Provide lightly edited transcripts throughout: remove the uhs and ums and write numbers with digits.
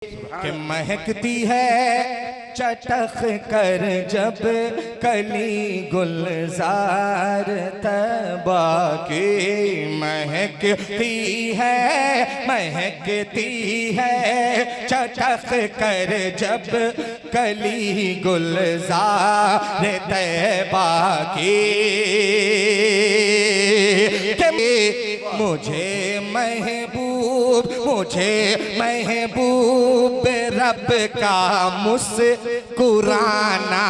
कि महकती है चटक कर जब कली गुलजार तबा की महकती है चटक कर जब कली गुलजार तबा की मुझे महबूब रब का मुस्कुराना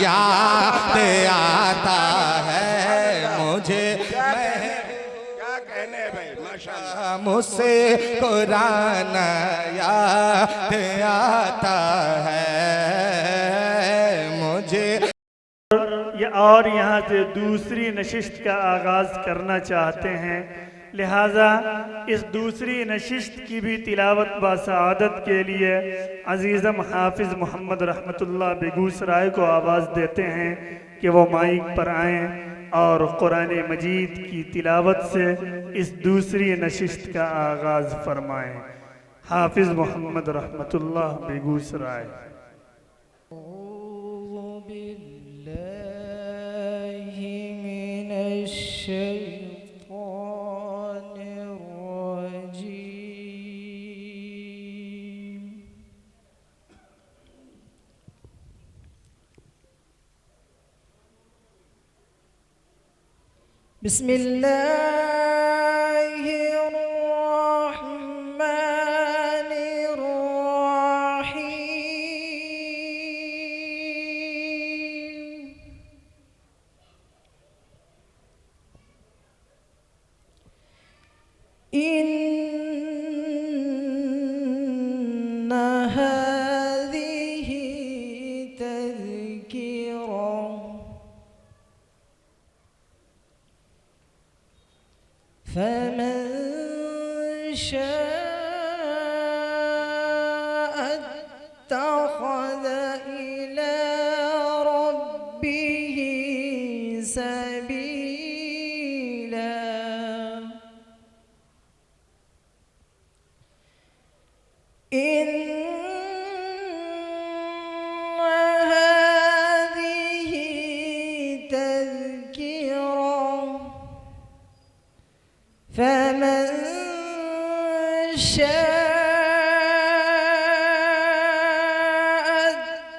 याद आता है मुझे क्या कहने भाई माशाअल्लाह मुस्कुराना याद आता है मुझे। और यहाँ से दूसरी नशिस्त का आगाज़ करना चाहते हैं, लिहाजा इस दूसरी नशिस्त की भी तिलावत बासआदत के लिए अज़ीज़म हाफिज़ मोहम्मद रहमतुल्लाह बेगूसराय को आवाज़ देते हैं कि वो माइक पर आएँ और कुरान मजीद की तिलावत से इस दूसरी नशिस्त का आगाज़ फरमाएँ। हाफिज़ मोहम्मद रहमतुल्लाह बेगूसराय। बिस्मिल्लाहिर्रहमानिर्रहीम। इन्ना हाज़िही तज़किरा فمن شاء اتخذ إلى ربه سبيلا إن هذه تذكرة فمن شاء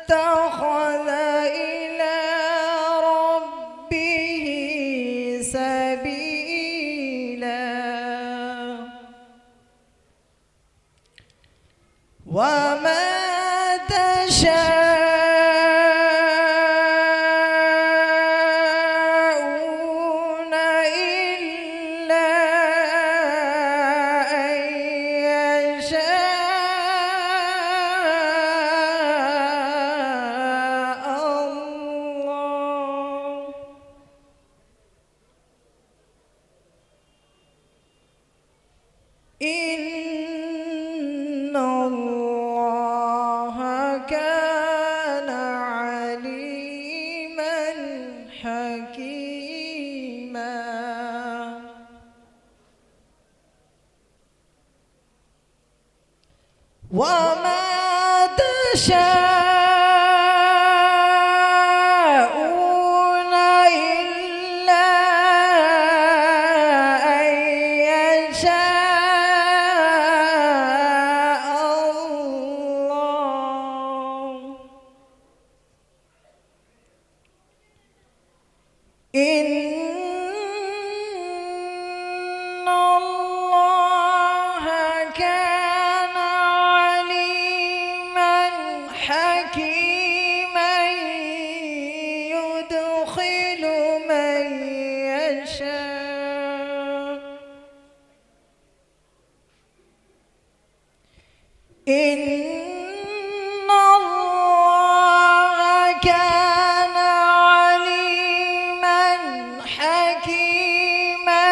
اتخذ إلى ربه سبيلا وما تشاءون إلا أن يشاء الله إن الله كان عليما حكيما وما تشاءون إلا أن يشاء الله إن الله كان عليما حكيما يدخل من يشاء إن الله كان عليما حكيما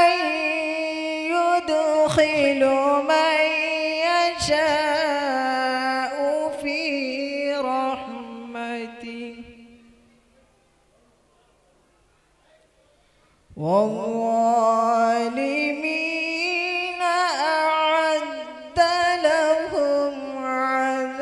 يدخل من يشاء في رحمته والظالمين أعد لهم عذابا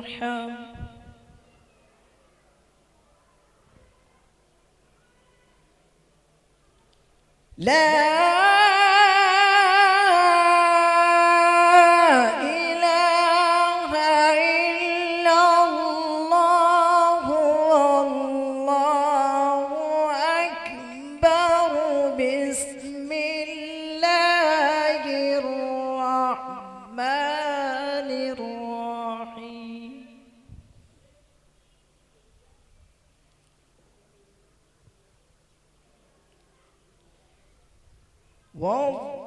يرحم. لا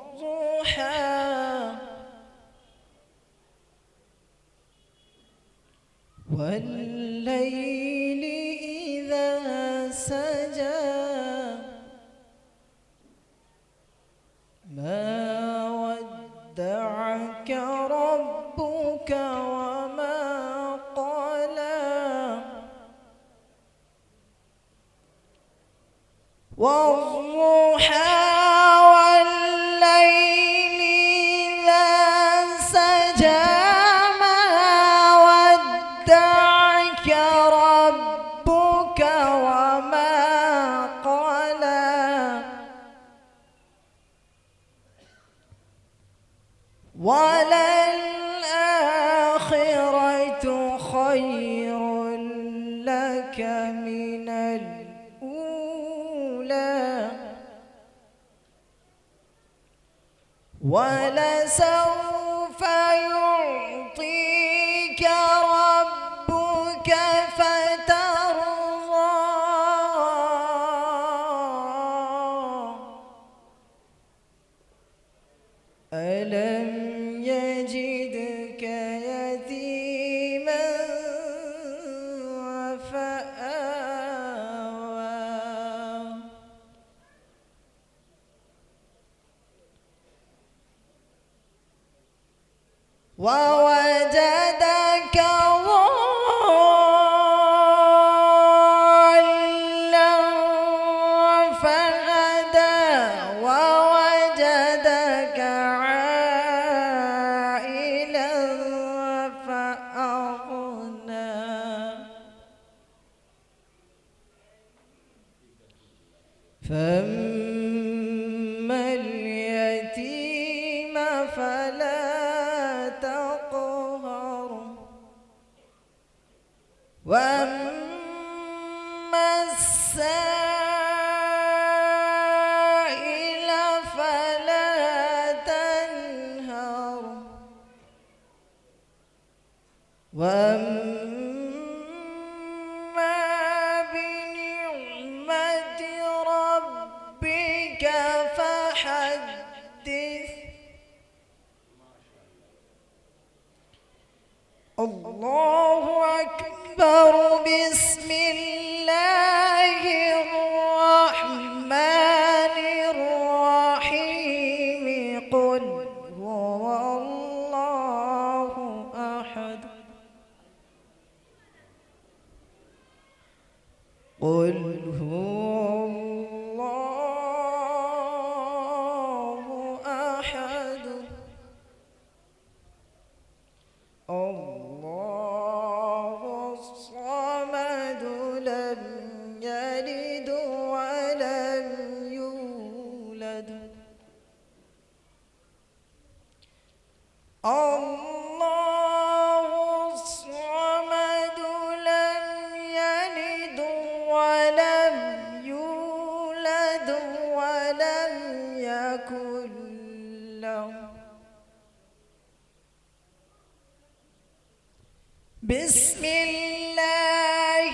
والضحى والليل إذا سجى ما ودعك ربك وما قلى والضحى وللآخرة خير لك من الأولى ولسوف يعطيك ربك فترضى ألم يجدك يتيما فآوى ووجدك ضالا فهدى ووجدك عائلا فأغنى فأما اليتيم فلا تقهر وأما السائل فلا تنهر وأما بنعمة ربك فحدث الله أكبر بسم الله الرحمن الرحيم قل هو الله أحد قل هو الله أحد الله الصمد لم يلد ولم يولد الله الصمد لم يلد ولم يولد ولم يكن له بسم الله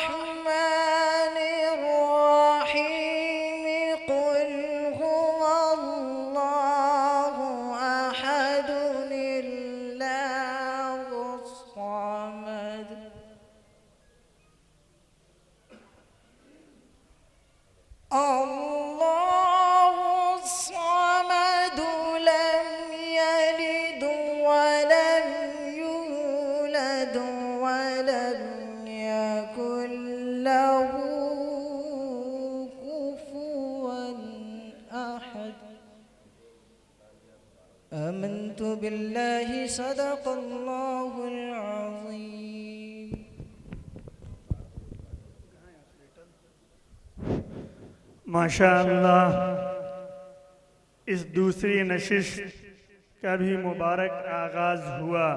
الرحمن الرحيم قل هو الله أحد الله الصمد الله الصمد لم يلد ولم يولد ولم يكن له كفوا أحد آمنت بالله صدق الله العظيم माशाअल्लाह, इस दूसरी नशिस्त का भी मुबारक आगाज़ हुआ।